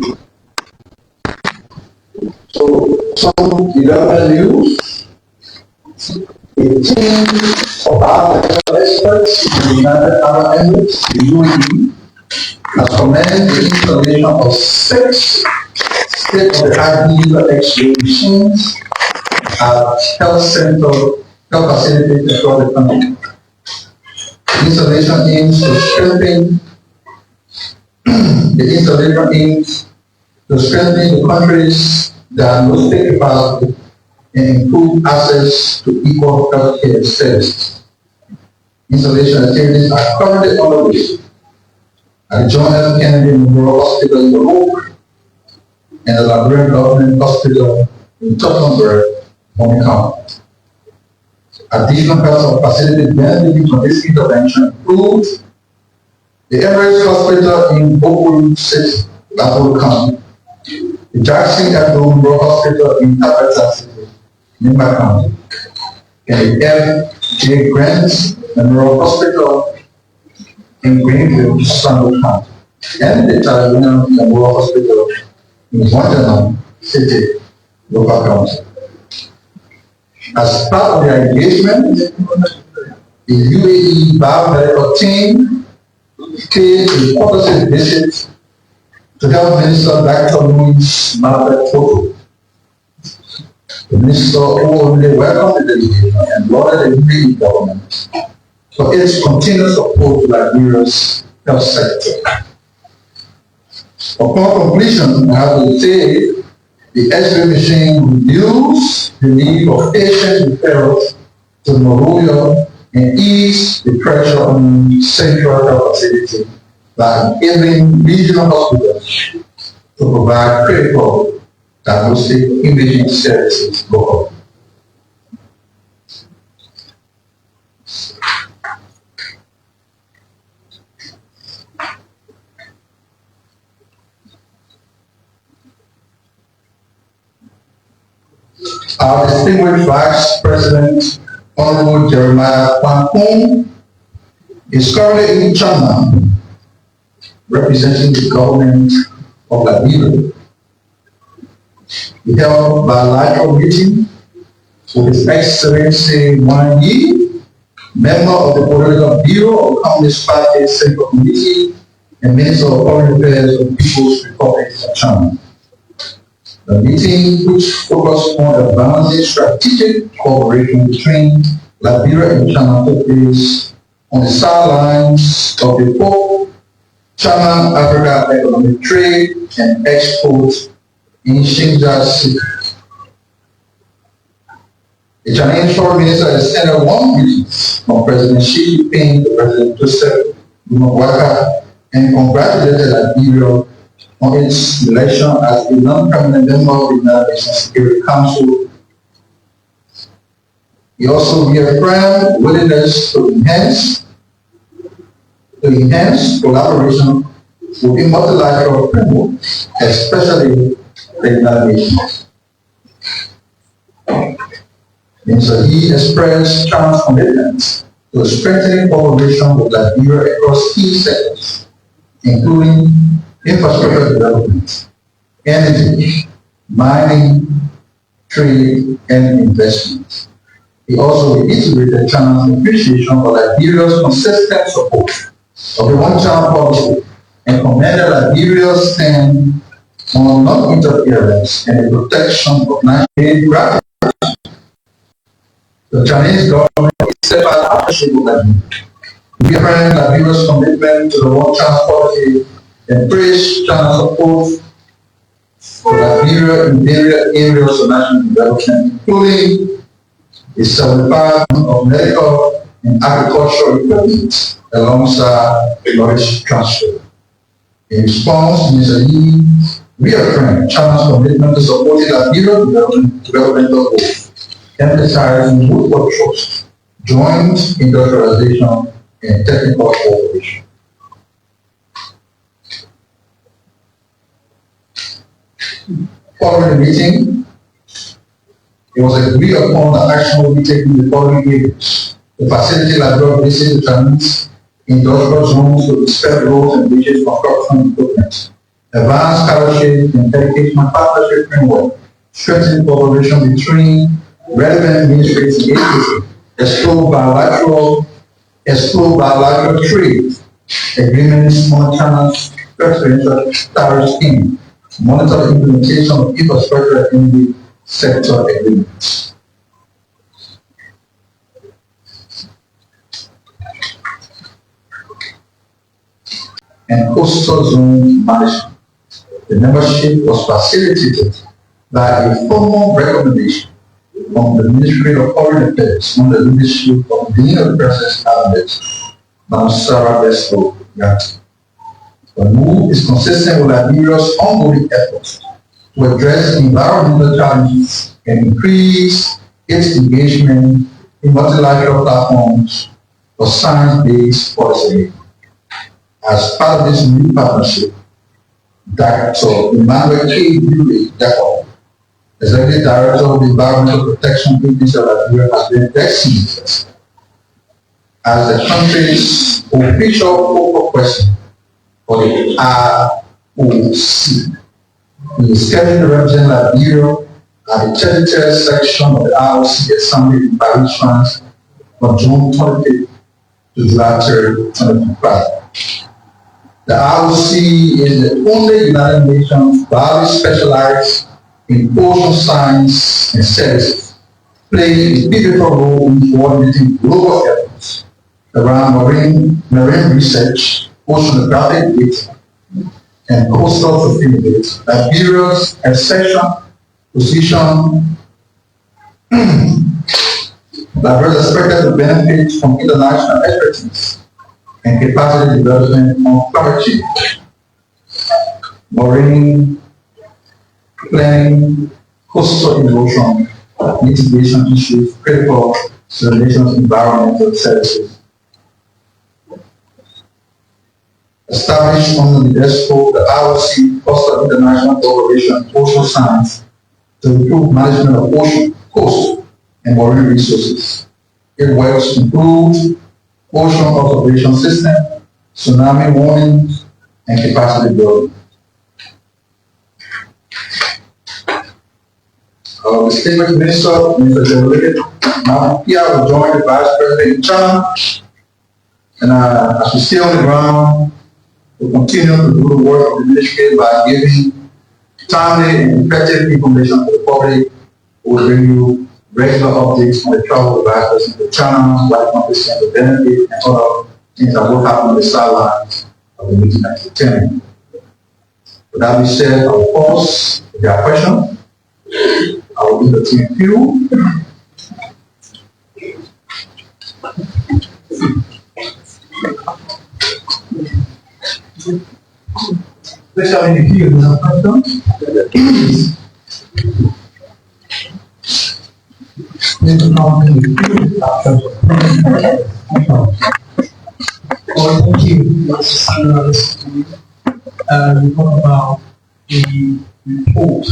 So some development news, a team of our experts in the United Arab Emirates, the UAE, has commended the installation of 6 state-of-the-art digital X-ray machines at health facilities across the country. The installation aims to strengthen the country's diagnostic capacity and improve access to equal healthcare services. Installation activities are currently underway at the John F. Kennedy Memorial Hospital in Morocco and the Liberian Government Hospital in Tottenham, County. Additional health facilities benefiting from this intervention include the Emirates Hospital in Oakwood City, Labor County, the Jackson Memorial Hospital in Tabata City, Nimba County, and the F.J. Grant Memorial Hospital in Greenville, Sandal County, and the Talibana Memorial Hospital in Wonderland City, Local County. As part of their engagement, the UAE biomedical team paid a courtesy visit to help Minister Dr. Louis Margaret Toto. The Minister warmly welcomed the delegation and lauded the UAE government for its continued support to Liberia's health sector. Upon completion, I have to say, the X-ray machine reduce the need of patient referrals to Monrovia and ease the pressure on central health facilities by enabling regional hospitals to provide critical diagnostic imaging services locally. Our distinguished Vice President, Honorable Jeremiah Kwankun, is currently in China, representing the government of Liberia. He held a bilateral meeting with His Excellency Wang Yi, member of the Political Bureau of Communist Party Central Committee and Minister of Foreign Affairs of the People's Republic of China. The meeting, which focused on advancing strategic cooperation between Liberia and China, took place on the sidelines of the 4th China-Africa Economic Trade and Export in Xinjiang City. The Chinese Foreign Minister extended warm greetings from President Xi Jinping to President Joseph Mwaka and congratulated Liberia on its election as a non-permanent member of the United Nations Security Council. He also reaffirmed willingness to enhance collaboration within multilateral framework, especially the United Nations. And so he expressed China's commitment to strengthening cooperation with Liberia across key sectors, including infrastructure development, energy, mining, trade, and investment. He also reiterated China's appreciation for Liberia's consistent support of the one-China policy and commended Liberia's stand on non-interference and the protection of national gravity. The Chinese government is steadfast partnership with Liberia, reaffirming Liberia's commitment to the one-China policy and praise China's support for Liberia in various areas of national development, including the 75 of medical and agricultural equipment alongside knowledge transfer. In response, Mr. Yi reaffirmed China's commitment to supporting Liberia's developmental goals, emphasizing mutual trust, joint industrialization, and technical cooperation. Following the meeting, it was agreed upon that action will be taken in the following areas: to facilitate Liberia visit the Chinese industrial zones to inspect roads and bridges construction equipment, advanced scholarship and educational partnership framework, strengthening cooperation between relevant ministries and agencies, explore bilateral trade agreements, monitoring preferential tariff scheme, monitor the implementation of infrastructure in the sector agreements. And coastal zone management. The membership was facilitated by a formal recommendation from the Ministry of Foreign Affairs under the leadership of the Dean of the President's Cabinet, Madam Sarah Beslow Yati. The move is consistent with Liberia's ongoing efforts to address environmental challenges and increase its engagement in multilateral platforms for science-based policy. As part of this new partnership, Dr. Emmanuel K. Dewey, Executive Director of the Environmental Protection Agency of Liberia, has been designated as the country's official focal person for the ROC. He is scheduled to represent Liberia at the 33rd section of the ROC Assembly in Paris, France, from June 25th to July 3rd, 2025. The ROC is the only United Nations body specialized in ocean science and services, playing a pivotal role in coordinating global efforts around marine research, oceanographic data, and coastal sustainability. Liberia's position Liberia is expected to benefit from international expertise and capacity development on climate change, marine planning, coastal erosion, mitigation issues, critical to the nation's environmental services. Established under the ESCO, the ROC fosters international cooperation in ocean science to improve management of ocean, coast, and marine resources. It works to improve ocean observation system, tsunami warning, and capacity building. The State Minister, Mr. TrueLiberia, now here will join the Vice President in China, and as we stay on the ground, we'll continue to do the work of the ministry by giving timely and effective information to the public. We'll bring you regular updates on the travel of the Vice President to China, what countries can benefit, and other things that will happen on the sidelines of the meeting at the 10. With that being said, I will pause. If there are questions, I will give it to you. Especially if you have questions.
Thank you. We talk about the report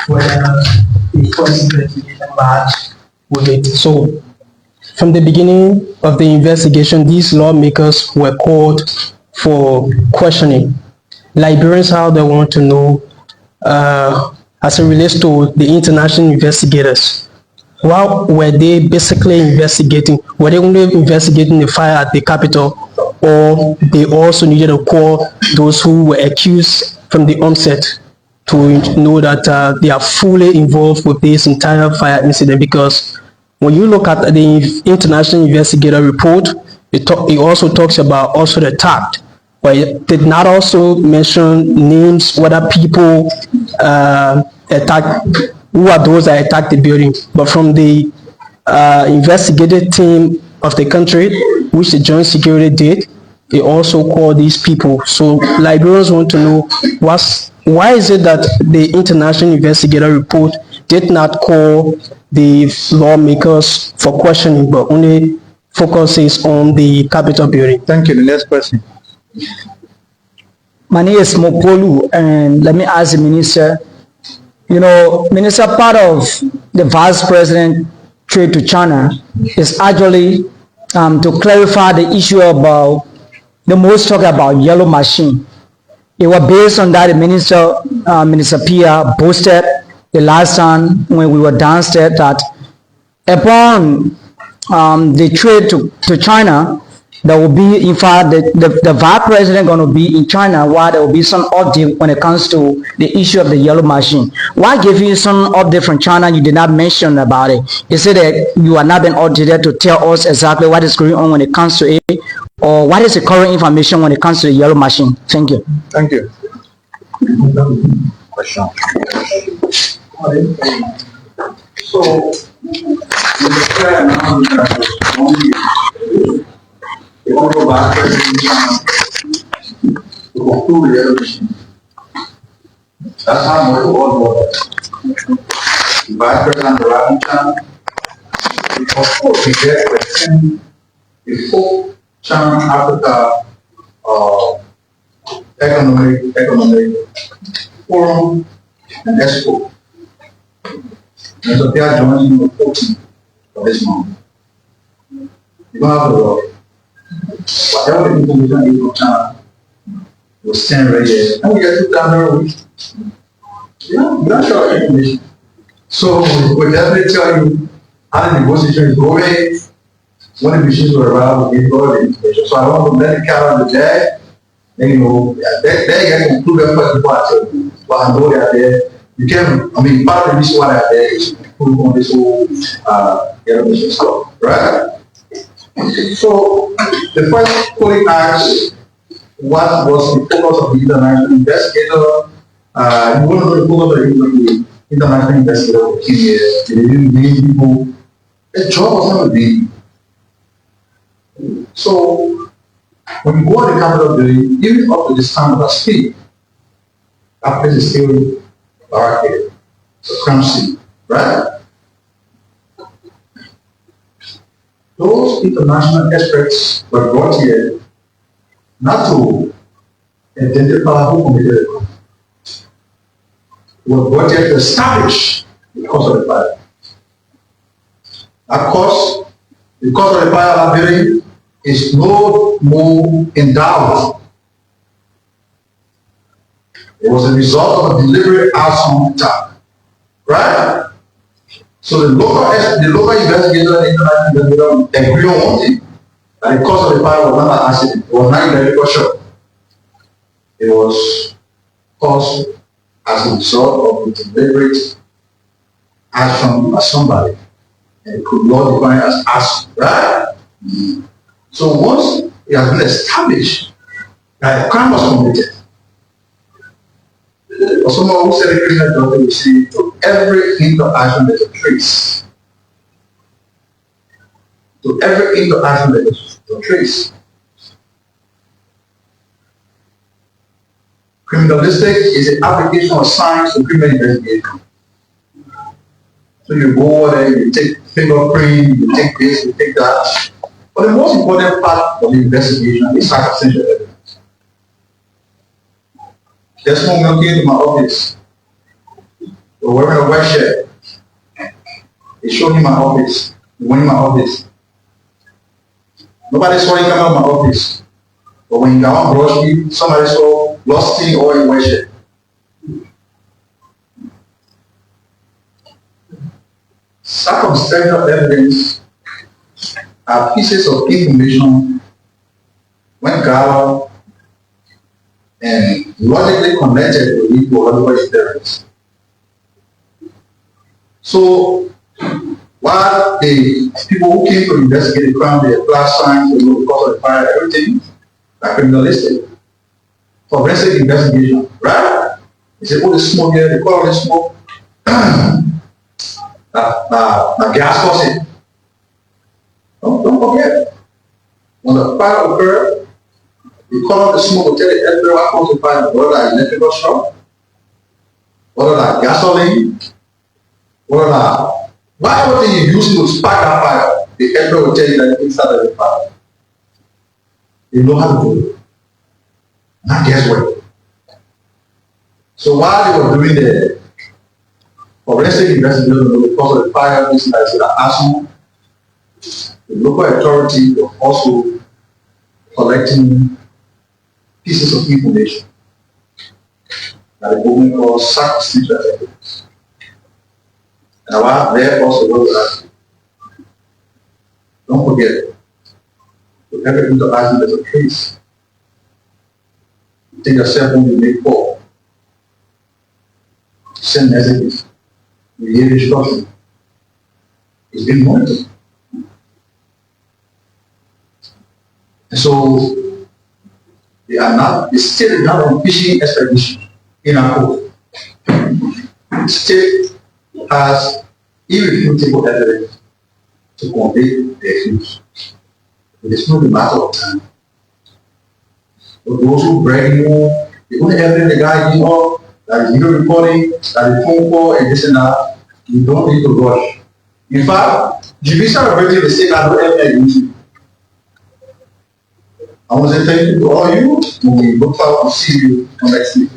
where the first investigation batch with it. So from the beginning of the investigation, these lawmakers were called for questioning. Liberians, how they want to know as it relates to the international investigators. What were they basically investigating? Were they only investigating the fire at the Capitol, or they also needed to call those who were accused from the onset to know that they are fully involved with this entire fire incident? Because when you look at the international investigator report, it also talks about also the tact, but it did not also mention names, whether people attacked, who are those that attacked the building. But from the investigative team of the country, which the Joint Security did, they also called these people. So Liberians want to know why is it that the international investigator report did not call the lawmakers for questioning, but only focuses on the Capitol building?
Thank you. The next person.
My name is Mopolu, and let me ask the minister. You know, Minister, part of the Vice President trade to China is actually to clarify the issue about the most talk about yellow machine. It was based on that the Minister Pia boasted the last time when we were downstairs that upon the trade to China, there will be, in fact, the vice president going to be in China, while there will be some update when it comes to the issue of the yellow machine. Why give you some update from China? You did not mention about it. You said that you are not been updated to tell us exactly what is going on when it comes to it, or what is the current information when it comes to the yellow machine. Thank you.
Thank you. Question.
So, in the prayer now, we want to go back to conclude the other mission. That's how much all was. The vice president of the China, of course, we get the whole China Africa economic forum and expo. And so they are joining the 14th of this month. You don't have to worry. Whatever the information is from China will send right there. And we get to down there a week. Yeah, we're not sure information. So we'll definitely tell you how the negotiation is going. When the machines will arrive, we'll give all the information. So I want to let the cat on the bag. And you know, they get concluded first before I tell you. But I know they are there. You can, I mean, part of the reason why they are there is to prove on this whole yellow machine stuff, right? So the first colleague asked what was the focus of the international investigator. You want to know the focus of the international investigator who came here. They didn't name people. The job was not a big. So when you go on the Capitol building, even up to this time of our speed, that place is still barricaded. It's a crime scene, right? Those international experts were brought here not to identify who committed the crime. They were brought here to establish the cause of the fire. Of course, the cause of the fire of Liberia is no more in doubt. It was a result of a deliberate arson attack, right? So the local investigator and international investigator agree on one thing, that the cause of the fire was not an accident. It was not an electrical shock. It was caused as a result of a deliberate action by somebody, and it could not define as arson, right? So once it has been established that a crime was committed, or someone who said a criminal doctor will see to every hint of action there's a trace. To every hint of action there's a trace. Criminalistic is an application of science to criminal investigation. So you go over there, you take fingerprint, you take this, you take that. But the most important part of the investigation is circumstantial evidence. There's someone who came to my office. We're wearing a white shirt. They showed him my office. He went in my office. Nobody saw him come out of my office. But when he got on Broad Street, somebody saw Lusty or in white shirt. Circumstantial evidence are pieces of information when gathered and logically connected to lead to logical inference. So while the people who came to investigate the crime, they apply science to know the cause of the fire, everything, like criminalistic, forensic investigation, right? They say, oh, the smoke here, they call it smoke. Gas causing. Don't forget, when the fire occurred, you call out the smoke to tell the everyone what caused the fire, whether like electrical shock, whether like gasoline, whether like whatever thing you use to spark that fire, the everyone will tell you that it started the fire. They know how to do it. Not guess what. So while they were doing the
But let's say the investigation because of the fire business that is at Arcelor, the local authority was also collecting pieces of information that the government calls secret evidence. And I there also wrote that, don't forget, to ever interact with a case, take a cell phone, you make call, send messages, you give instructions. It's been monitored. And so the state is not on fishing expedition in our code. The state has irrefutable evidence to convict the accused. It is not a matter of time. But those who brag more, the only evidence the guy gives up, that is video recording, that is phone call, and this and that, you don't need to rush. In fact, judicial authority, the state has no evidence. I want to say thank you to all you. We look forward to see you next week.